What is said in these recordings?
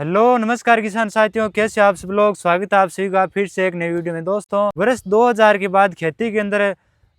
Hello नमस्कार किसान साथियों, कैसे आप सब लोग। स्वागत है आप सभी का फिर से एक नई वीडियो में। दोस्तों, वर्ष 2000 के बाद खेती के अंदर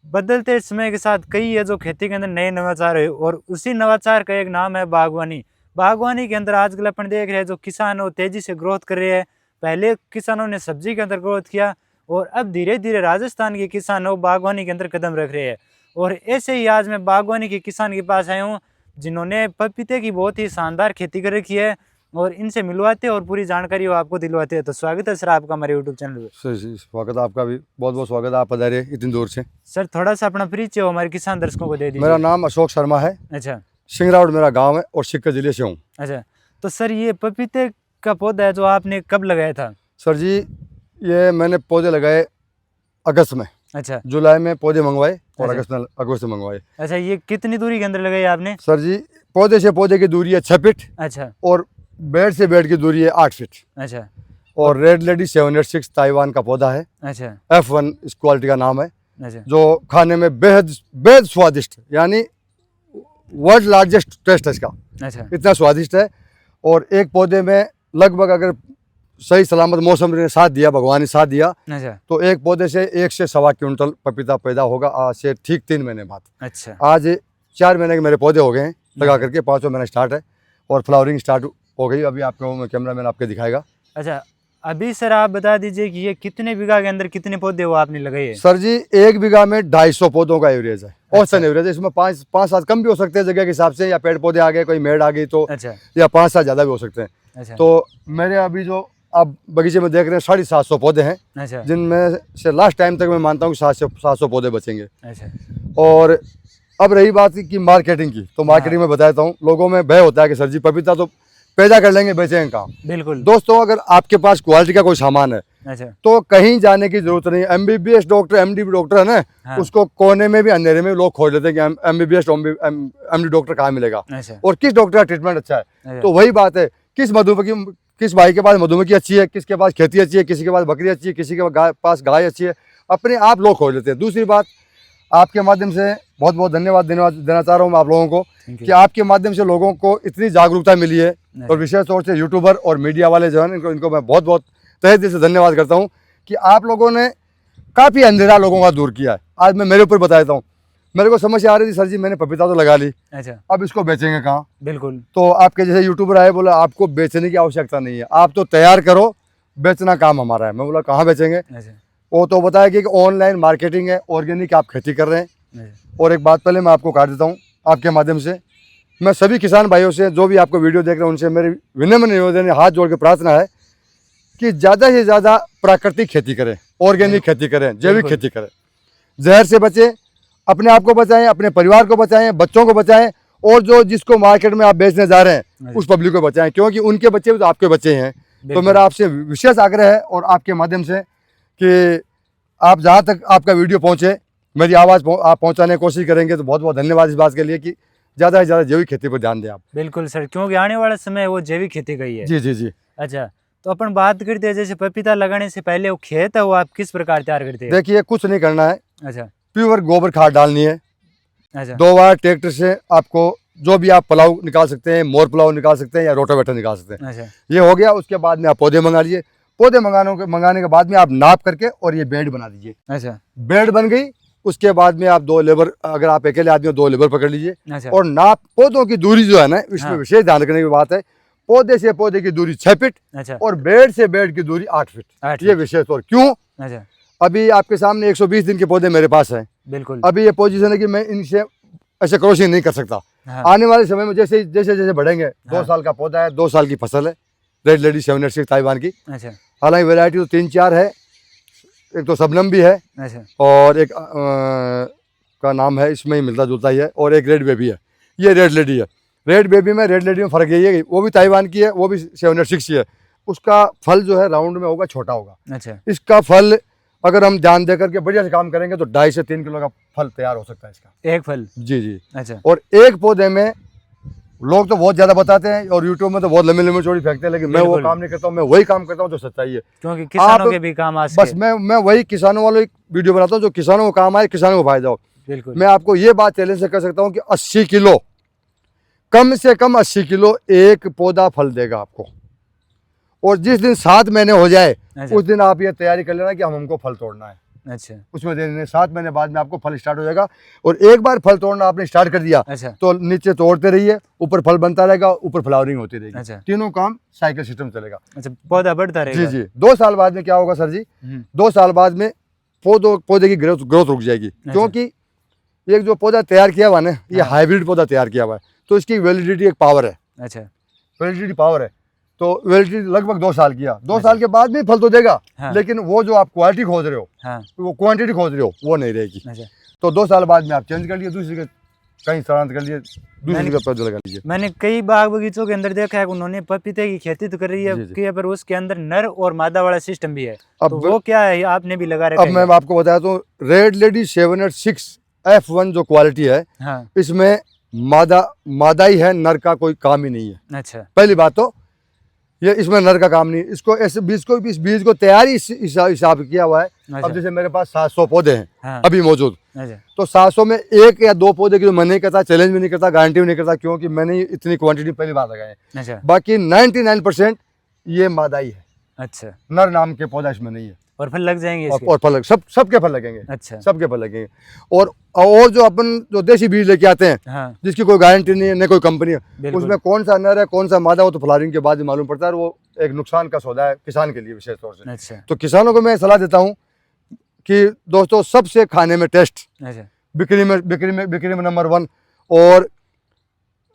बदलते समय के साथ कई है जो खेती के अंदर नए नवाचार है, और उसी नवाचार का एक नाम है बागवानी। बागवानी के अंदर आजकल अपन देख रहे हैं जो किसान वो तेजी से ग्रोथ कर रहे हैं। पहले किसानों ने सब्जी के अंदर ग्रोथ किया, और अब धीरे धीरे राजस्थान के किसान वो बागवानी के अंदर कदम रख रहे हैं। और ऐसे ही आज मैं बागवानी के किसान के पास आया हूँ जिन्होंने पपीते की बहुत ही शानदार खेती कर रखी है, और इनसे मिलवाते हैं और पूरी जानकारी वो आपको दिलवाते हैं। तो स्वागत है सर आपका हमारे यूट्यूब चैनल पे। सर स्वागत है आपका भी, बहुत बहुत स्वागत है। आप पधारे इतनी दूर से। सर थोड़ा सा अपना परिचय हमारे किसान दर्शकों को दे दीजिए। मेरा नाम अशोक शर्मा है। अच्छा, सिंगरावड़ मेरा गांव है और सिक्कर जिले से हूँ। अच्छा। तो सर ये पपीते का पौधा है जो आपने कब लगाया था? सर जी, ये मैंने पौधे लगाए अगस्त में। अच्छा, जुलाई में पौधे मंगवाए और अच्छा। अगस्त में मंगवाए। अच्छा, ये कितनी दूरी के अंदर लगाई आपने? सर जी, पौधे से पौधे की दूरी है 6 फीट अच्छा, और बेड से बेड की दूरी है 8 फीट। अच्छा, और रेड लेडी 786 ताइवान का पौधा है। अच्छा, F1 इस क्वालिटी का नाम है, अच्छा, जो खाने में बेहद बेहद स्वादिष्ट, यानी वर्ल्ड लार्जेस्ट टेस्ट है इसका। अच्छा, इतना स्वादिष्ट है। और एक पौधे में लगभग, अगर सही सलामत मौसम ने साथ दिया, भगवान ने साथ दिया, अच्छा, तो एक पौधे से 1 से सवा क्विंटल पपीता पैदा होगा आज से ठीक 3 महीने बाद। अच्छा, आज 4 महीने के मेरे पौधे हो गए हैं लगा करके, 5वां महीना स्टार्ट है और फ्लावरिंग स्टार्ट हो गई। अभी आपको कैमरा मैन आपके दिखाएगा। अच्छा। अभी सर आप बता दीजिए कि ये कितने बीघा के अंदर कितने पौधे वो आपने लगाए हैं? सर जी, 1 बीघा में 250 पौधों का एवरेज है, औसतन एवरेज है। इसमें 5-7 कम भी हो सकते हैं जगह के हिसाब से, या पेड़ पौधे आ गए, कोई मेड़ आ गई तो, अच्छा, या 5-7 ज़्यादा भी हो सकते हैं। अच्छा, तो मेरे अभी जो आप बगीचे में देख रहे हैं 750 पौधे हैं, अच्छा, जिनमें से लास्ट टाइम तक मैं मानता हूँ कि 700 पौधे बचेंगे। अच्छा, और अब रही बात की मार्केटिंग की, तो मार्केटिंग में बताता हूँ। लोगों में भय होता है कि सर जी पपीता तो पैदा कर लेंगे, बेचेंगे कहाँ। बिल्कुल। दोस्तों, अगर आपके पास क्वालिटी का कोई सामान है अच्छा, तो कहीं जाने की जरूरत नहीं। MBBS डॉक्टर, MD डॉक्टर है ना, हाँ। उसको कोने में भी अंधेरे में लोग खोज लेते हैं कि MBBS MD डॉक्टर कहाँ मिलेगा अच्छा, और किस डॉक्टर का ट्रीटमेंट अच्छा है। अच्छा, तो वही बात है, किस भाई के पास मधुमक्खी अच्छी है, किसके पास खेती अच्छी है, किसी के पास बकरी अच्छी है, किसी के पास गाय अच्छी है, अपने आप लोग खोज लेते हैं। दूसरी बात, आपके माध्यम से बहुत बहुत धन्यवाद देना चाह रहा हूँ मैं आप लोगों को, कि आपके माध्यम से लोगों को इतनी जागरूकता मिली है। और विशेष तौर से यूट्यूबर और मीडिया वाले जो हैं, इनको मैं बहुत बहुत तहे दिल से धन्यवाद करता हूँ कि आप लोगों ने काफ़ी अंधेरा लोगों का दूर किया है। आज मैं मेरे ऊपर बताता हूँ। मेरे को समस्या आ रही थी, सर जी मैंने पपीता तो लगा ली, अच्छा, अब इसको बेचेंगे कहाँ। बिल्कुल। तो आपके जैसे यूट्यूबर आए, बोला आपको बेचने की आवश्यकता नहीं है, आप तो तैयार करो, बेचना काम हमारा है। मैं बोला कहाँ बेचेंगे? अच्छा, वो तो बताया कि ऑनलाइन मार्केटिंग है, ऑर्गेनिक आप खेती कर रहे हैं। अच्छा, और एक बात पहले मैं आपको काट देता हूँ आपके माध्यम से, मैं सभी किसान भाइयों से, जो भी आपको वीडियो देख रहे हैं, उनसे मेरी विनम्र निवेदन है, हाथ जोड़ के प्रार्थना है कि ज़्यादा से ज़्यादा प्राकृतिक खेती करें, ऑर्गेनिक खेती करें, जैविक खेती करें। जहर से बचें, अपने आप को बचाएं, अपने परिवार को बचाएं, बच्चों को बचाएं, और जो जिसको मार्केट में आप बेचने जा रहे हैं उस पब्लिक को बचाएं, क्योंकि उनके बच्चे भी तो आपके बच्चे हैं। तो मेरा आपसे विशेष आग्रह है, और आपके माध्यम से, कि आप जहाँ तक आपका वीडियो पहुँचे, मेरी आवाज़ आप पहुँचाने की कोशिश करेंगे। तो बहुत बहुत धन्यवाद इस बात के लिए कि ज़्यादा से ज़्यादा जैविक खेती पर ध्यान दें आप। बिल्कुल सर, क्योंकि आने वाला समय वो जैविक खेती का ही है। जी जी जी। अच्छा, तो अपन बात करते हैं जैसे पपीता लगाने से पहले वो खेत है वो आप किस प्रकार तैयार करते हैं? देखिए, कुछ नहीं करना है, अच्छा, प्योर गोबर खाद डालनी है। अच्छा, 2 बार ट्रैक्टर से आपको जो भी आप पुलाव निकाल सकते हैं, मोर पुलाव निकाल सकते हैं, या रोटावेटर निकाल सकते हैं। अच्छा, ये हो गया। उसके बाद में आप पौधे मंगा लीजिए। पौधे मंगाने के बाद में आप नाप करके और ये बेड बना दीजिए। अच्छा, बेड बन गई, उसके बाद में आप 2 लेबर, अगर आप अकेले आदमी हो 2 लेबर पकड़ लीजिए। अच्छा, और नाप, पौधों की दूरी जो है ना, इसमें हाँ। विशेष ध्यान रखने की बात है। पौधे से पौधे की दूरी 6 फीट अच्छा, और बेड से बेड की दूरी 8 फीट। 8 ये फीट। विशेष तौर क्यों? अच्छा, अभी आपके सामने 120 दिन के पौधे मेरे पास हैं। बिल्कुल। अभी ये पोजीशन है कि मैं इनसे ऐसे क्रॉसिंग नहीं कर सकता। हाँ, आने वाले समय में जैसे जैसे जैसे बढ़ेंगे, 2 हाँ। साल का पौधा है, 2 साल की फसल है, रेड लेडी 786 ताइवान की। अच्छा, हालांकि वैरायटी तो 3-4 है। एक तो सबनम भी है, अच्छा, और एक का नाम है, इसमें ही मिलता जुलता ही है, और एक रेड बेबी है। ये रेड लेडी है। रेड बेबी में रेड लेडी में फ़र्क यही है, वो भी ताइवान की है, वो भी 786 ही है। उसका फल जो है राउंड में होगा, छोटा होगा। अच्छा, इसका फल अगर हम ध्यान दे करके बढ़िया से काम करेंगे तो 2.5 से 3 किलो का फल तैयार हो सकता है इसका। एक फल। जी जी। अच्छा, और एक पौधे में लोग तो बहुत ज़्यादा बताते हैं, और यूट्यूब में तो बहुत लंबी लंबी चौड़ी फेंकते हैं, लेकिन मैं वो काम नहीं करता हूँ। मैं वही काम करता हूँ जो सच्चाई है, क्योंकि किसानों के भी काम आ सके। बस मैं वही किसानों वालों एक वीडियो बनाता हूँ जो किसानों को काम आए, किसानों को फायदा हो। बिल्कुल। मैं आपको ये बात चैलेंज से कर सकता हूँ कि 80 किलो, कम से कम 80 किलो एक पौधा फल देगा आपको। और जिस दिन 7 महीने हो जाए अच्छा। उस दिन आप ये तैयारी कर लेना कि हमको फल तोड़ना है। अच्छा। उसमें देने 7 महीने बाद में आपको फल स्टार्ट हो जाएगा। और एक बार फल तोड़ना आपने स्टार्ट कर दिया अच्छा। तो नीचे तोड़ते रहिए, ऊपर फल बनता रहेगा, ऊपर फ्लावरिंग होती रहेगी। अच्छा। तीनों काम साइकिल सिस्टम चलेगा। अच्छा, पौधा बढ़ता जी रहेगा। जी। 2 साल बाद में क्या होगा सर जी, 2 साल बाद में पौधे की ग्रोथ रुक जाएगी, क्योंकि एक जो पौधा तैयार किया हुआ ना, ये हाइब्रिड पौधा तैयार किया हुआ है, तो इसकी वैलिडिटी एक पावर है। अच्छा। वैलिडिटी पावर है, तो वैलिडिटी लगभग 2 साल किया। 2 साल के बाद भी फल तो देगा, लेकिन वो जो आप क्वालिटी खोज रहे हो, वो क्वांटिटी खोज रहे हो, वो नहीं रहेगी। अच्छा। तो 2 साल बाद में आप चेंज कर लिए, दूसरी के कहीं स्थानांतरित कर लिए, दूसरी जगह पौधे लगा लीजिए। मैंने कई बाग बगीचों के अंदर देखा है कि उन्होंने पपीते की खेती तो कर रही है कि पर उसके अंदर नर और मादा वाला सिस्टम भी है, तो वो क्या है आपने भी लगा रखा है? अब मैं आपको बताया तो रेड लेडी 786 F1 जो क्वालिटी है, इसमें मादा ही है, नर का कोई काम ही नहीं है। अच्छा। पहली बात तो ये इसमें नर का काम नहीं, इसको ऐसे बीज को तैयार ही हिसाब किया हुआ है। अच्छा। अब जैसे मेरे पास 700 पौधे हैं अभी मौजूद। अच्छा। तो 700 में 1 या 2 पौधे की तो मैं नहीं करता, चैलेंज भी नहीं करता, गारंटी भी नहीं करता, क्योंकि मैंने इतनी क्वांटिटी पहली बार लगाए। अच्छा। बाकी 99% ये मादा ही है। अच्छा। नर नाम के पौधा इसमें नहीं है। और फल लग जाएंगे इसके? और फल सबके फल लगेंगे। अच्छा। सबके फल लगेंगे। और जो अपन जो देसी बीज लेके आते हैं, जिसकी कोई गारंटी नहीं है, न कोई कंपनी है, उसमें कौन सा नर है कौन सा मादा, वो तो फ्लावरिंग के बाद ही मालूम पड़ता है। वो एक नुकसान का सौदा है किसान के लिए विशेष तौर से। अच्छा। तो किसानों को मैं सलाह देता हूँ कि दोस्तों, सबसे खाने में टेस्ट, अच्छा। बिक्री में नंबर 1 और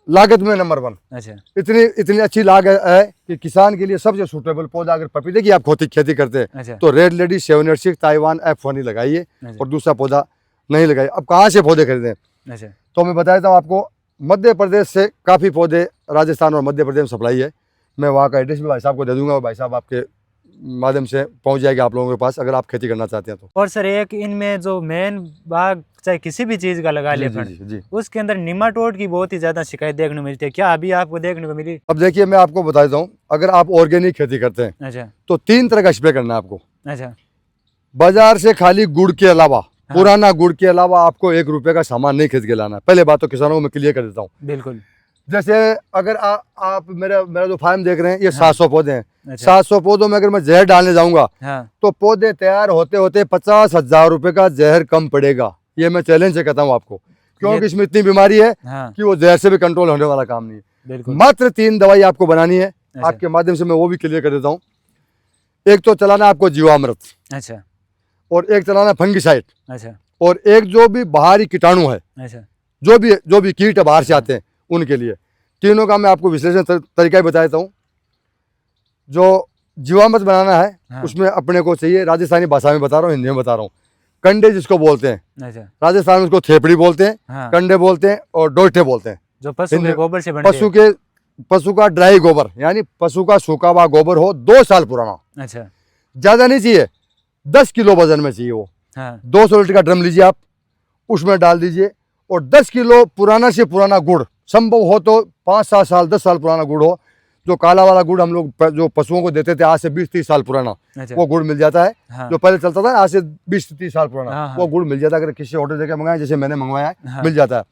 लागत में नंबर 1। अच्छा। इतनी अच्छी लागत है कि किसान के लिए सबसे सूटेबल पौधा, अगर पपीते की आप खेती करते हैं, अच्छा। तो रेड लेडी 786 ताइवान F1 ही लगाइए, और दूसरा पौधा नहीं लगाइए। अब कहाँ से पौधे खरीदें? अच्छा। तो मैं बता देता हूँ आपको, मध्य प्रदेश से काफ़ी पौधे राजस्थान और मध्य प्रदेश में सप्लाई है। मैं वहाँ का एड्रेस भी भाई साहब को दे दूंगा, और भाई साहब आपके माध्यम से पहुंच जाएगी आप लोगों के पास, अगर आप खेती करना चाहते हैं तो। और सर, एक इनमें जो मेन बाग चाहे किसी भी चीज का लगा ले, उसके अंदर निमाटोड की बहुत ही ज्यादा शिकायत देखने को मिलती है, क्या अभी आपको देखने को मिली? अब देखिए, मैं आपको बता देता हूँ, अगर आप ऑर्गेनिक खेती करते हैं, अच्छा, तो 3 तरह का स्प्रे करना है आपको। अच्छा। बाजार से खाली गुड़ के अलावा, पुराना गुड़ के अलावा आपको 1 रुपए का सामान नहीं खरीद के लाना है। पहले बात तो किसानों को मैं क्लियर कर देता हूँ। बिल्कुल। जैसे अगर आप मेरा जो फार्म देख रहे हैं, ये 700 पौधे हैं। 700 पौधों में अगर मैं जहर डालने जाऊंगा, तो पौधे तैयार होते होते 50,000 रुपए का जहर कम पड़ेगा। ये मैं चैलेंज से कहता हूँ आपको, क्योंकि इसमें इतनी बीमारी है कि वो जहर से भी कंट्रोल होने वाला काम नहीं है। मात्र 3 दवाई आपको बनानी है। आपके माध्यम से मैं वो भी क्लियर कर देता हूँ। एक तो चलाना आपको जीवामृत, अच्छा, और एक चलाना फंगिसाइड, अच्छा, और एक जो भी बाहरी कीटाणु है, अच्छा, जो भी कीट बाहर से आते हैं उनके लिए। तीनों का मैं आपको विश्लेषण तरीका ही बता देता हूँ। जो जीवामृत बनाना है, उसमें अपने को चाहिए, राजस्थानी भाषा में बता रहा हूँ, हिंदी में बता रहा हूँ, कंडे जिसको बोलते हैं, अच्छा, राजस्थान में उसको थेपड़ी बोलते हैं, कंडे बोलते हैं, और डोइठे बोलते हैं, जो पशु के गोबर से बनते हैं। पशु का ड्राई गोबर, यानी पशु का सूखा हुआ गोबर हो 2 साल पुराना, अच्छा, ज्यादा नहीं चाहिए, 10 किलो वजन में चाहिए वो। 200 लीटर का ड्रम लीजिए आप, उसमें डाल दीजिए, और 10 किलो पुराना से पुराना गुड़, संभव हो तो 5-7 साल 10 साल पुराना गुड़ हो, जो काला वाला गुड़ हम लोग जो पशुओं को देते थे आज से 20-30 साल पुराना, वो गुड़ मिल जाता है। जो पहले चलता था आज से 20-30 साल पुराना, वो गुड़ मिल जाता है। अगर किसी ऑर्डर देकर मंगाए, जैसे मैंने मंगवाया है, मिल जाता है।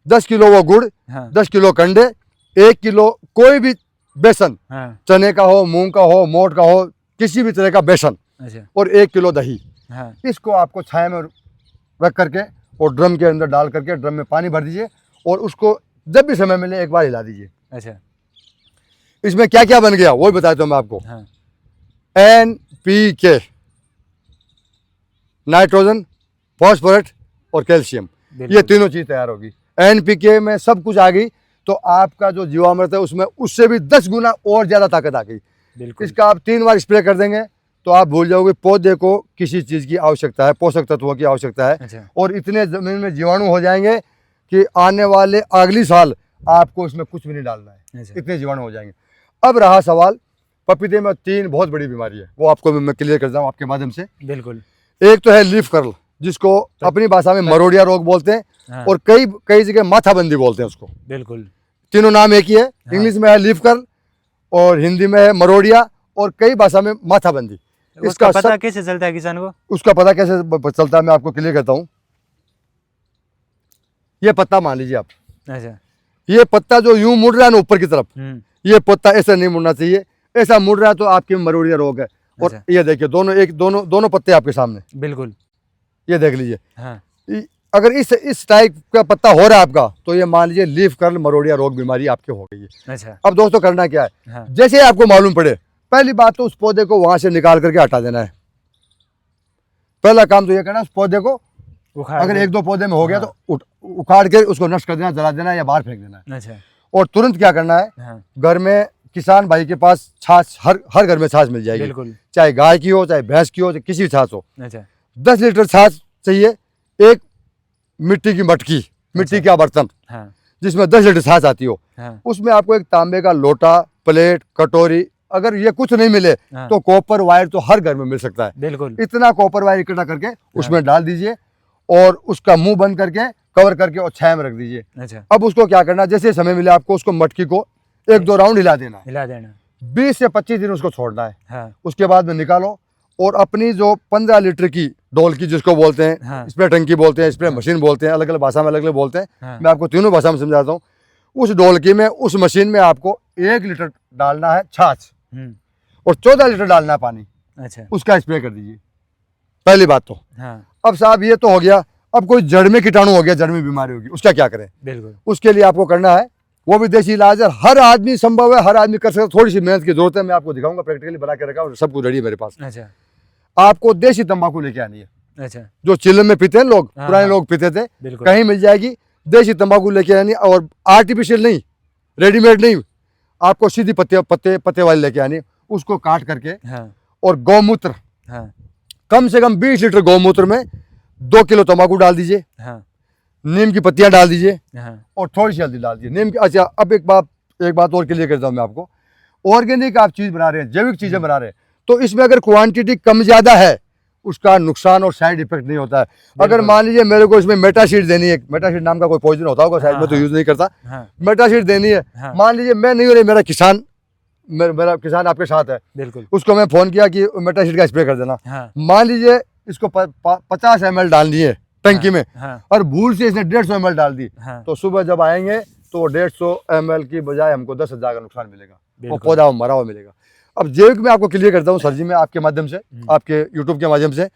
10 किलो वो गुड़, 10 किलो कंडे, 1 किलो कोई भी बेसन, चने का हो, मूंग का हो, मोट का हो, किसी भी तरह का बेसन, और 1 किलो दही। इसको आपको छाया में रख करके और ड्रम के अंदर डाल करके ड्रम में पानी भर दीजिए, और उसको जब भी समय मिले एक बार हिला दीजिए। अच्छा, इसमें क्या क्या बन गया वो भी बताता हूं मैं आपको। NPK, नाइट्रोजन, फॉस्फोरेट और कैल्शियम, ये तीनों चीज तैयार होगी। NPK में सब कुछ आ गई, तो आपका जो जीवामृत है उसमें उससे भी 10 गुना और ज्यादा ताकत आ गई। इसका आप 3 बार स्प्रे कर देंगे तो आप भूल जाओगे पौधे को किसी चीज की आवश्यकता है, पोषक तत्वों की आवश्यकता है। अच्छा। और इतने जमीन में जीवाणु हो जाएंगे कि आने वाले अगली साल आपको इसमें कुछ भी नहीं डालना है। अच्छा। इतने जीवाणु हो जाएंगे। अब रहा सवाल, पपीते में 3 बहुत बड़ी बीमारी है, वो आपको मैं क्लियर करता हूँ आपके माध्यम से। बिल्कुल। एक तो है लीफ कर्ल, जिसको अपनी भाषा में मरोड़िया रोग बोलते हैं, और कई जगह माथाबंदी बोलते हैं उसको। बिल्कुल, तीनों नाम एक ही है। इंग्लिश में है लीफ कर्ल, और हिंदी में है मरोड़िया, और कई भाषा में माथाबंदी। उसका पता कैसे चलता है किसान को? उसका पता कैसे चलता है मैं आपको क्लियर करता हूँ। ये पत्ता मान लीजिए आप, अच्छा, ये पत्ता जो यूं मुड़ रहा है ना ऊपर की तरफ, ये पत्ता ऐसे नहीं मुड़ना चाहिए, ऐसा मुड़ रहा है तो आपकी मरोड़िया रोग है। और अच्छा। ये देखिए दोनों पत्ते आपके सामने, बिल्कुल। ये देख लीजिए। हाँ। अगर इस टाइप का पत्ता हो रहा है आपका, तो ये मान लीजिए लीफ कर्ल मरोड़िया रोग बीमारी आपके हो गई है। अच्छा। अब दोस्तों करना क्या है, हाँ। जैसे आपको मालूम पड़े, पहली बात तो उस पौधे को वहां से निकाल करके हटा देना है। पहला काम तो ये करना है, उस पौधे को अगर 1-2 पौधे में हो गया तो उखाड़ के उसको नष्ट कर देना, जला देना या बाहर फेंक देना है। अच्छा। और तुरंत क्या करना है, हाँ। घर में किसान भाई के पास छाछ, हर घर में छाछ मिल जाएगी। बिल्कुल। चाहे गाय की हो, चाहे भैंस की हो, चाहे किसी भी छाछ हो। अच्छा। 10 लीटर छाछ चाहिए, एक मिट्टी की मटकी, मिट्टी का बर्तन हाँ। जिसमें 10 लीटर छाछ आती हो, हाँ। उसमें आपको एक तांबे का लोटा, प्लेट, कटोरी, अगर ये कुछ नहीं मिले हाँ। तो कॉपर वायर तो हर घर में मिल सकता है। बिल्कुल। इतना कॉपर वायर इकट्ठा करके उसमें डाल दीजिए और उसका मुंह बंद करके कवर करके और छाया में रख दीजिए। अच्छा। अब उसको क्या करना, जैसे समय मिले आपको उसको मटकी को 1-2 राउंड हिला देना है। हिला देना। 20 से 25 दिन उसको छोड़ना है। हाँ। उसके बाद में निकालो और अपनी जो 15 लीटर की ढोलकी जिसको बोलते हैं, हाँ। स्प्रे टंकी बोलते हैं, स्प्रे मशीन बोलते हैं, अलग अलग भाषा में अलग अलग बोलते हैं। हाँ। मैं आपको तीनों भाषा में समझाता हूँ। उस ढोलकी में, उस मशीन में आपको 1 लीटर डालना है छाछ और 14 लीटर डालना है पानी। अच्छा। उसका स्प्रे कर दीजिए, पहली बात तो। हाँ। अब साहब ये तो हो गया। अब कोई जड़ में कीटाणु हो गया, जड़ में बीमारी होगी, उसका क्या करें? बिल्कुल। उसके लिए आपको करना है, वो भी देसी इलाज है, हर आदमी संभव है, हर आदमी कर सकता है, थोड़ी सी मेहनत की जरूरत है। मैं आपको दिखाऊंगा, प्रैक्टिकली बना के रखा और सब कुछ रेडी है मेरे पास। अच्छा। आपको देसी तंबाकू लेके आनी है, अच्छा। जो चिल्लम में पीते हैं लोग, हाँ, पुराने हाँ। लोग पीते थे, बिल्कुल। कहीं मिल जाएगी। देसी तंबाकू लेके आनी है और आर्टिफिशियल नहीं, रेडीमेड नहीं, आपको सीधी पत्ते वाली लेके आनी है। उसको काट करके हाँ। और गौमूत्र, हाँ। कम से कम 20 लीटर गौमूत्र में 2 किलो तंबाकू डाल दीजिए, हाँ। नीम की पत्तियां डाल दीजिए हाँ। और थोड़ी सी हल्दी डाल दीजिए, नीम की। अच्छा, अब एक बात और क्लियर करता हूँ मैं आपको। ऑर्गेनिक आप चीज बना रहे हैं, जैविक चीजें बना रहे हैं, तो इसमें अगर क्वांटिटी कम ज्यादा है, उसका नुकसान और साइड इफेक्ट नहीं होता है। अगर मान लीजिए मेरे को इसमें मेटाशीट देनी है, मेटाशीट नाम का कोई पॉइजन होता होगा, शायद मैं तो यूज नहीं करता। हाँ। मेटाशीट देनी है, हाँ। मान लीजिए मैं नहीं हो रही, मेरा किसान आपके साथ है, बिल्कुल। उसको मैं फोन किया कि मेटाशीट का स्प्रे कर देना। हाँ। मान लीजिए इसको 50 ml डालनी है टंकी में, हाँ। और भूल से इसने 150 ml डाल दी, हाँ। तो सुबह जब आएंगे तो 150 ml की बजाय हमको 10,000 का नुकसान मिलेगा, वो बिल्कुल। पौधा मरा हुआ मिलेगा। अब जैविक में आपको क्लियर करता हूँ सर जी, मैं आपके माध्यम से, आपके यूट्यूब के माध्यम से,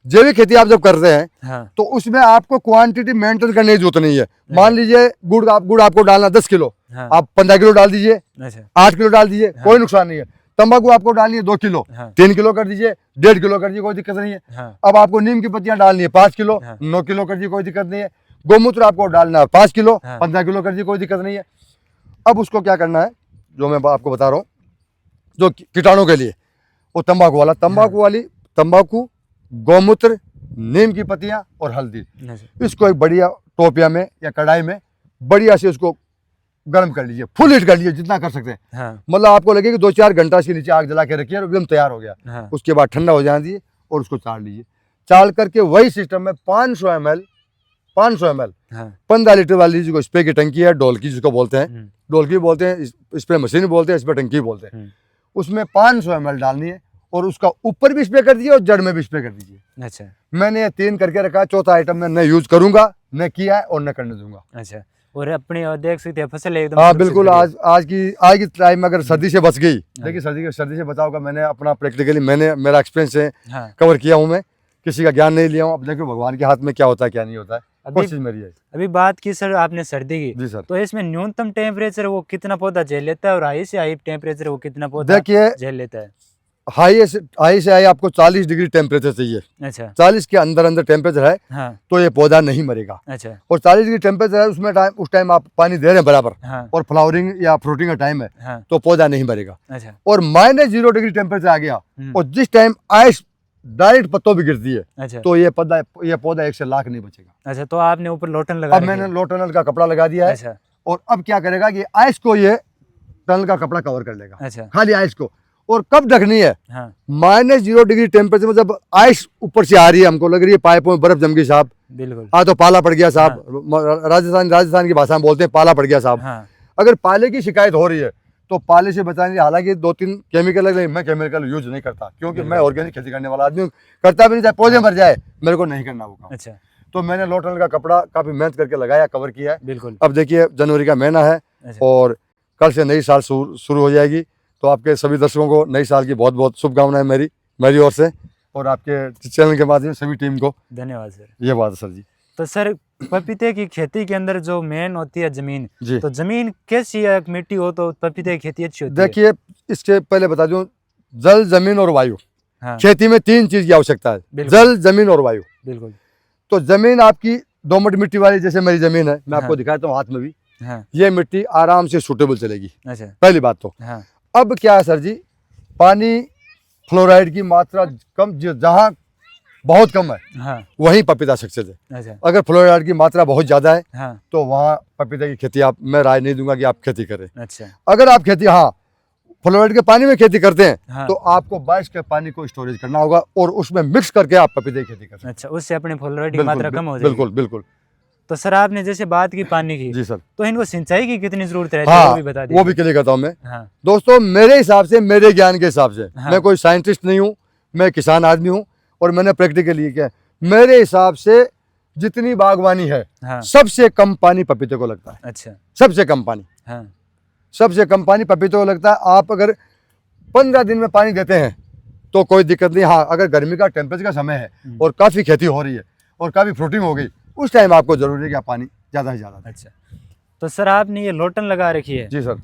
जैविक खेती आप जब करते हैं हाँ। तो उसमें आपको क्वांटिटी मेंटेन करने की जरूरत नहीं है। मान लीजिए गुड़ आपको डालना 10 किलो, हाँ। आप 15 किलो डाल दीजिए, अच्छा। 8 किलो डाल दीजिए, कोई नुकसान नहीं है। तंबाकू आपको डालनी है 2 किलो, हाँ। 3 किलो कर दीजिए, 1.5 किलो कर दीजिए, कोई दिक्कत नहीं है। हाँ। अब आपको नीम की पत्तियां डालनी है 5 किलो, हाँ। 9 किलो कर दीजिए, कोई दिक्कत नहीं है। गोमूत्र आपको डालना है 5 किलो, हाँ। 15 किलो कर दीजिए, कोई दिक्कत नहीं है। अब उसको क्या करना है, जो मैं आपको बता रहा हूँ, जो कीटाणु के लिए, वो तंबाकू, गौमूत्र, नीम की पत्तियां और हल्दी, अच्छा। इसको एक बढ़िया टोपिया में या कढ़ाई में बढ़िया से उसको गर्म कर लीजिए, फुल हीट कर लीजिए जितना कर सकते हैं। हाँ। मतलब आपको लगे कि 2-4 घंटा इसके नीचे आग जला के रखिए और एकदम तैयार हो गया। हाँ। उसके बाद ठंडा हो जाने दीजिए और उसको चाड़ लीजिए। चाड़ करके वही सिस्टम में 500 ml 15 लीटर वाली जो स्प्रे की टंकी है, ढोलकी जिसको बोलते हैं, ढोलकी बोलते हैं, स्प्रे मशीन बोलते हैं, स्प्रे टंकी बोलते हैं, उसमें 500 ml डालनी है और उसका ऊपर भी स्प्रे कर दीजिए और जड़ में भी स्प्रे कर दीजिए। अच्छा। मैंने ये 3 करके रखा है, चौथा आइटम मैं न यूज करूंगा, न किया है और न करने दूंगा। अच्छा। और अपनी और देख सकते हैं फसल एकदम हाँ सुरक्षित बिल्कुल। बढ़िया। आज की टाइम में अगर सर्दी से बच गई, देखिए सर्दी से बचाव का मैंने अपना प्रैक्टिकली मेरा एक्सपीरियंस है, हाँ। कवर किया हूँ मैं, किसी का ज्ञान नहीं लिया हूँ। अब देखो भगवान के हाथ में क्या होता है क्या नहीं होता है, कोशिश मेरी है। अभी बात की सर आपने सर्दी की, जी सर। तो इसमें न्यूनतम टेम्परेचर वो कितना पौधा झेल लेता है और हाई से हाई टेम्परेचर वो कितना पौधा देखिए झेल लेता है? हाई से हाई आपको 40 डिग्री टेम्परेचर चाहिए। अच्छा। 40 के अंदर टेम्परेचर है हाँ। तो ये पौधा नहीं मरेगा। अच्छा। और 40 डिग्री टेम्परेचर है, उसमें उस टाइम आप पानी दे रहे हैं बराबर, हाँ। और फ्लावरिंग या फ्रूटिंग का टाइम है, हाँ। तो पौधा नहीं मरेगा। अच्छा। और -0 डिग्री टेम्परेचर आ गया और जिस टाइम आइस डायरेक्ट पत्तों भी गिरती है, अच्छा। तो ये पौधा 1 से लाख नहीं बचेगा। अच्छा, तो आपने ऊपर लो टन लगा अब मैंने लो टनल का कपड़ा लगा दिया है। अच्छा। और अब क्या करेगा कि आइस को ये टनल का कपड़ा कवर कर लेगा। अच्छा। खाली आइस को। और कब ढकनी है? हाँ। -0 डिग्री टेम्परेचर में जब आइस ऊपर से आ रही है, हमको लग रही है पाइपों में बर्फ जम गई साहब, बिल्कुल। तो पाला पड़ गया साहब, राजस्थान की भाषा में बोलते हैं पाला पड़ गया साहब। हाँ। अगर पाले की शिकायत हो रही है तो पाले से बचाने के, हालांकि 2-3 केमिकल लगे, मैं केमिकल यूज नहीं करता क्योंकि मैं ऑर्गेनिक खेती करने वाला आदमी हूँ, करता भी नहीं, चाहे पौधे मर जाए मेरे को नहीं करना वो काम। अच्छा। तो मैंने लो टनल का कपड़ा काफी मेहनत करके लगाया, कवर किया है। बिल्कुल। अब देखिए जनवरी का महीना है अच्छा। और कल से नई साल शुरू हो जाएगी, तो आपके सभी दर्शकों को नई साल की बहुत बहुत शुभकामनाएं मेरी ओर से, और आपके चैनल के माध्यम से सभी टीम को धन्यवाद सर। ये बात है सर जी। तो सर पपीते की खेती के अंदर जो मेन होती है जमीन, जी तो जमीन कैसी है, मिट्टी हो तो पपीते की खेती अच्छी होती है? देखिए, इसके पहले बता दूं, जल, जमीन और वायु। हाँ, खेती में 3 चीज की आवश्यकता है, बिल्कुल। जल, जमीन और वायु। बिल्कुल। तो जमीन आपकी दोमट मिट्टी वाली, जैसे मेरी जमीन है, मैं आपको हाँ। दिखाता हूँ हाथ में भी, हाँ, ये मिट्टी आराम से सूटेबल चलेगी, अच्छा। पहली बात तो। हाँ, अब क्या है सर जी, पानी फ्लोराइड की मात्रा कम, जहाँ बहुत कम है हाँ, वहीं पपीता सक्सेस है। अच्छा। अगर फ्लोराइड की मात्रा बहुत ज़्यादा है हाँ, तो वहाँ पपीते की खेती आप, मैं राय नहीं दूंगा कि आप खेती करें। अच्छा। अगर आप खेती, हाँ, फ्लोराइड के पानी में खेती करते हैं हाँ, तो आपको बारिश के पानी को स्टोरेज करना होगा और उसमें मिक्स करके आप पपीते की खेती कर सकते हैं। अच्छा, उससे अपनी फ्लोराइड की बिल्कुल, मात्रा कम हो जाएगी। बिल्कुल बिल्कुल। तो सर आपने जैसे बात की पानी की, जी सर। तो इनको सिंचाई की कितनी जरूरत रहती है, हाँ, वो भी बता दीजिए। वो भी क्लियर करता हूँ मैं। हाँ, दोस्तों, मेरे हिसाब से, मेरे ज्ञान के हिसाब से, हाँ। मैं कोई साइंटिस्ट नहीं हूँ, मैं किसान आदमी हूँ और मैंने प्रैक्टिकली किया। मेरे हिसाब से जितनी बागवानी है, हाँ, सबसे कम पानी पपीते को लगता है, अच्छा। सबसे कम पानी, हाँ, सबसे कम पानी पपीते को लगता है। आप अगर 15 दिन में पानी देते हैं तो कोई दिक्कत नहीं। हाँ, अगर गर्मी का टेम्परेचर का समय है और काफ़ी खेती हो रही है और काफ़ी फ्रूटिंग हो गई, उस टाइम आपको जरूरी है कि आप पानी ज़्यादा से ज़्यादा दें। अच्छा। तो सर आपने ये लोटन लगा रखी है, जी सर।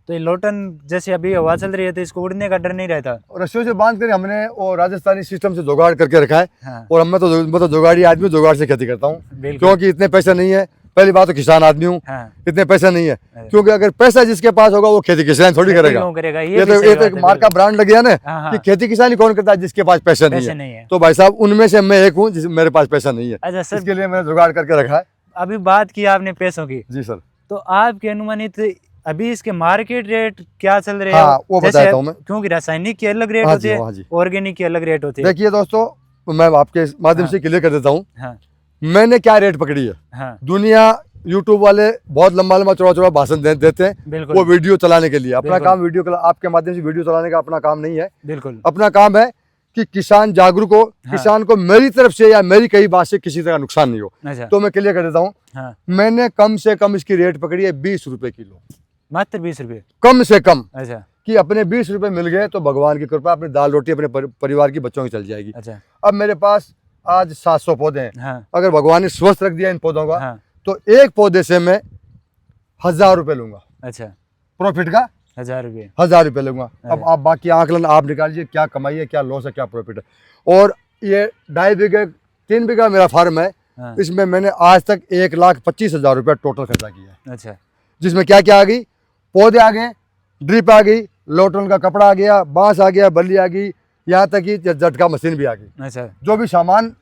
तो ये लोटन जैसे अभी हवा चल रही है तो इसको उड़ने का डर नहीं रहता? और रस्सियों से बांध कर हमने वो राजस्थानी सिस्टम से जुगाड़ करके रखा है। हाँ, और मैं तो जुगाड़ी आदमी, जुगाड़ से खेती करता हूँ, बिल्कुल। क्योंकि इतने पैसे नहीं है। पहली बात तो किसान आदमी हूँ, हाँ, इतने पैसे नहीं है, अरे। क्योंकि अगर पैसा जिसके पास होगा वो खेती किसान थोड़ी खेती करेगा। क्यों करेगा? ये भी तो सही एक बात है, मार्क का ब्रांड लग गया ना हाँ, हाँ। कि खेती किसानी कौन करता है, जिसके पास पैसा नहीं पैसे है। नहीं है। तो भाई साहब, उनमें से मैं एक हूँ जिस मेरे पास पैसा नहीं है। अच्छा सर, इसके लिए मैंने जुगाड़ करके रखा है। अभी बात की आपने पैसों की, जी सर। तो आपके अनुमानित अभी इसके मार्केट रेट क्या चल रहे हाँ, हैं? वो जैसे बताता हूँ मैं। क्योंकि रासायनिक की अलग रेट हाँ होती जी, है, हाँ जी। ऑर्गेनिक की अलग रेट होती है। देखिए दोस्तों, मैं आपके माध्यम हाँ। से क्लियर कर देता हूँ, हाँ, मैंने क्या रेट पकड़ी है। हाँ, दुनिया, यूट्यूब वाले बहुत लंबा लंबा चौड़ा चौड़ा भाषण देते हैं, बिल्कुल। वो वीडियो चलाने के लिए। अपना बिल्कुल। काम वीडियो, आपके माध्यम से वीडियो चलाने का अपना काम नहीं है। बिल्कुल। अपना काम है कि किसान जागरूक हो, हाँ। किसान को मेरी तरफ से या मेरी कही बात से किसी तरह नुकसान नहीं हो। अच्छा। तो मैं क्लियर कर देता हूँ, हाँ, मैंने कम से कम इसकी रेट पकड़ी है 20 रुपए किलो, मात्र 20 रुपये? कम से कम। अच्छा, कि अपने 20 रुपए मिल गए तो भगवान की कृपा, अपनी दाल रोटी अपने परिवार की बच्चों की चल जाएगी। अच्छा। अब मेरे पास आज 700 पौधे हैं। हाँ, अगर भगवान ने स्वस्थ रख दिया इन पौधों का, हाँ, तो एक पौधे से मैं 1000 रुपये लूंगा अच्छा, प्रॉफिट का। 1000 रुपये? 1000 रुपये लूंगा। अब अरे। आप बाकी आंकलन आप निकालिए, क्या कमाई है, क्या लॉस है, क्या प्रॉफिट है। और ये 2.5 बीघे 3 बीघा मेरा फार्म है, हाँ, इसमें मैंने आज तक 1,25,000 रुपये टोटल खर्चा किया है। अच्छा, जिसमें क्या क्या आ गई, पौधे आ गए, ड्रिप आ गई, लोटन का कपड़ा आ गया, बांस आ गया, बल्ली आ गई, यहाँ तक कि झटका मशीन भी आ गई। अच्छा, जो भी सामान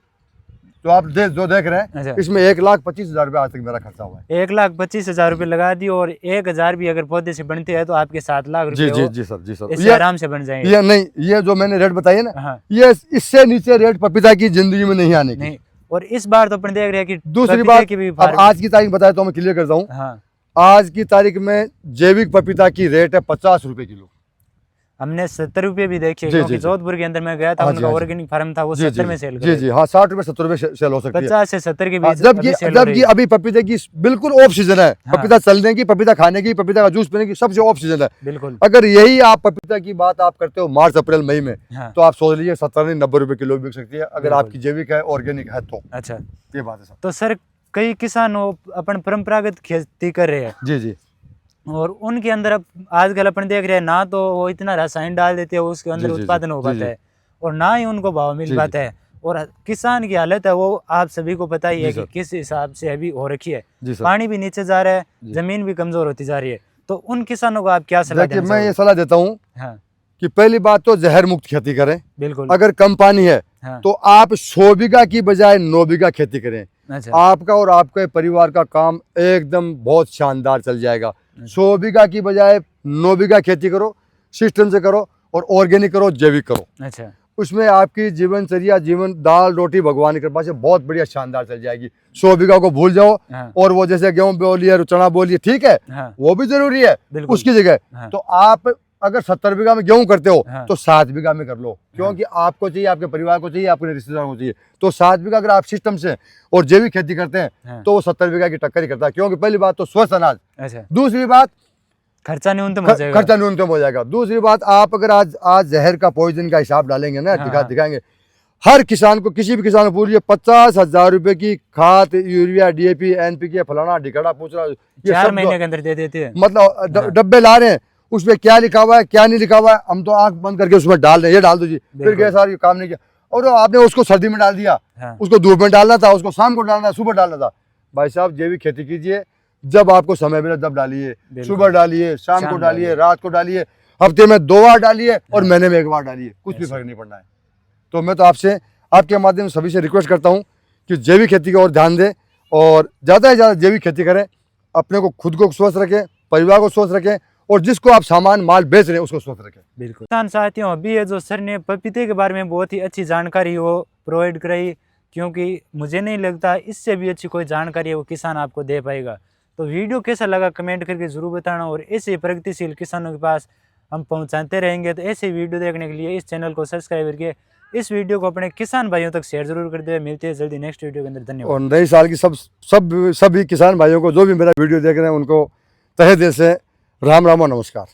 जो आप जो देख रहे हैं, अच्छा। इसमें 1,25,000 रुपये आज तक मेरा खर्चा हुआ है। 1,25,000 रुपये लगा दिए, और 1,000 भी अगर पौधे से बनते हैं तो आपके 7 लाख जी रुपये जी हो, जी सर, जी सर। इससे आराम से बन जाएंगे। ये नहीं, ये जो मैंने रेट बताई है ना, हाँ, ये इससे नीचे रेट पपीता की जिंदगी में नहीं आने की। नहीं। और इस बार तो अपन देख रहे हैं कि दूसरी पपीते बात, की भी अब आज की तारीख बताया तो मैं क्लियर करता हूँ। हाँ, आज की तारीख में जैविक पपीता की रेट है 50 रुपए किलो। हमने 70 रुपये भी देखे, जी, क्योंकि जी। जोधपुर के अंदर मैं गया था, हाँ जी, उनका हाँ जी। ऑर्गेनिक फार्म था, वो जी 70 में सेल कर जी जी, हाँ, 60 रुपए 70 रुपए सेल हो सकती है। 50 से 70 के हाँ, बीच जबकि अभी सेल हो रही जबकि है। अभी पपीते की बिल्कुल ऑफ सीजन है। हाँ। पपीता चलने की, पपीता खाने की, पपीता का जूस पीने की, सबसे ऑफ सीजन है। बिल्कुल। अगर यही आप पपीता की बात आप करते हो मार्च अप्रैल मई में, हाँ, तो आप सोच लीजिए 70 नहीं 90 रुपए किलो बिक सकती है, अगर बिल्कुल। आपकी जैविक है, ऑर्गेनिक है तो। अच्छा। ये बात है सर। तो सर कई किसान अपन परंपरागत खेती कर रहे हैं, जी जी और उनके अंदर अब आजकल अपन देख रहे हैं, ना तो वो इतना रसायन डाल देते हैं उसके अंदर जी, जी, उत्पादन हो जी, पाता जी। है, और ना ही उनको भाव मिल जी, जी। पाता है। और किसान की हालत है वो आप सभी को पता ही जी, है कि सर। किस हिसाब से अभी हो रखी है। जी सर। पानी भी नीचे जा रहा है, जी। जमीन भी कमजोर होती जा रही है, तो उन किसानों को आप क्या सलाह देखिए, देना मैं ये चाहोगे? सलाह देता हूँ हाँ, कि पहली बात तो जहर मुक्त खेती करें। बिल्कुल। अगर कम पानी है हाँ, तो आप 100 बीघा की बजाय 9 बीघा खेती करें। अच्छा, आपका और आपके परिवार का काम एकदम बहुत शानदार चल जाएगा। 100 बीघा की बजाय 9 बीघा खेती करो, सिस्टम से करो, और ऑर्गेनिक करो, जैविक करो। अच्छा, उसमें आपकी जीवनचर्या, जीवन, दाल रोटी भगवान की कृपा से बहुत बढ़िया शानदार चल जाएगी। 100 बीघा को भूल जाओ, हाँ, और वो जैसे गेहूं बोलिए, चना बोलिए, ठीक है, हाँ, वो भी जरूरी है बिल्कुल। उसकी जगह। हाँ, तो आप अगर 70 बीघा में गेहूं करते हो, हाँ। तो 7 बीघा में कर लो, क्योंकि आपको चाहिए, आपके परिवार को चाहिए, आपके रिश्तेदारों को चाहिए। तो 7 बीघा अगर आप सिस्टम से और जैविक खेती करते हैं, हाँ, तो वो 70 बीघा की टक्कर ही करता है, क्योंकि पहली बात तो स्वस्थ अनाज। अच्छा, दूसरी बात, खर्चा न्यूनतम हो जाएगा। खर्चा न्यूनतम हो जाएगा। दूसरी बात, आप अगर आज जहर का पॉइजन का हिसाब डालेंगे ना, दिखाएंगे हर किसान को, किसी भी किसान को पूछिए 50,000 रुपए की खाद, यूरिया, DAP, NPK, फलाना ढिकाड़ा पूछ रहा, ये 4 सब महीने के अंदर दे देते हैं। मतलब डब्बे ला रहे हैं, उसमें क्या लिखा हुआ है क्या नहीं लिखा हुआ है, हम तो आंख बंद करके उसमें डाल रहे हैं, ये डाल दो जी, फिर गए सार ये काम नहीं किया, और आपने उसको सर्दी में डाल दिया, उसको धूप में डालना था, उसको शाम को डालना, सुबह डालना था। भाई साहब जैविक खेती कीजिए, जब आपको समय मिले तब डालिए, सुबह डालिए, शाम को डालिए, रात को डालिए, हफ्ते में 2 बार डालिए और महीने में 1 बार डालिए, कुछ भी फर्क नहीं पड़ना है। तो मैं तो आपसे, आपके माध्यम से सभी से रिक्वेस्ट करता हूँ कि जैविक खेती की ओर ध्यान दें और ज़्यादा से ज़्यादा जैविक खेती करें, अपने को खुद को स्वस्थ रखें, परिवार को स्वस्थ रखें, और जिसको आप सामान माल बेच रहे हैं उसको स्वस्थ रखें। बिल्कुल। किसान साथियों, अभी ये जो सर ने पपीते के बारे में बहुत ही अच्छी जानकारी वो प्रोवाइड कराई, क्योंकि मुझे नहीं लगता इससे भी अच्छी कोई जानकारी है वो किसान आपको दे पाएगा। तो वीडियो कैसा लगा कमेंट करके ज़रूर बताना, और ऐसे प्रगतिशील किसानों के पास हम पहुंचाते रहेंगे। तो ऐसे वीडियो देखने के लिए इस चैनल को सब्सक्राइब करके इस वीडियो को अपने किसान भाइयों तक शेयर जरूर कर दे। मिलते हैं जल्दी नेक्स्ट वीडियो के अंदर। धन्यवाद। और नए साल की सभी किसान भाइयों को जो भी मेरा वीडियो देख रहे हैं उनको तहे दिल से राम राम और नमस्कार।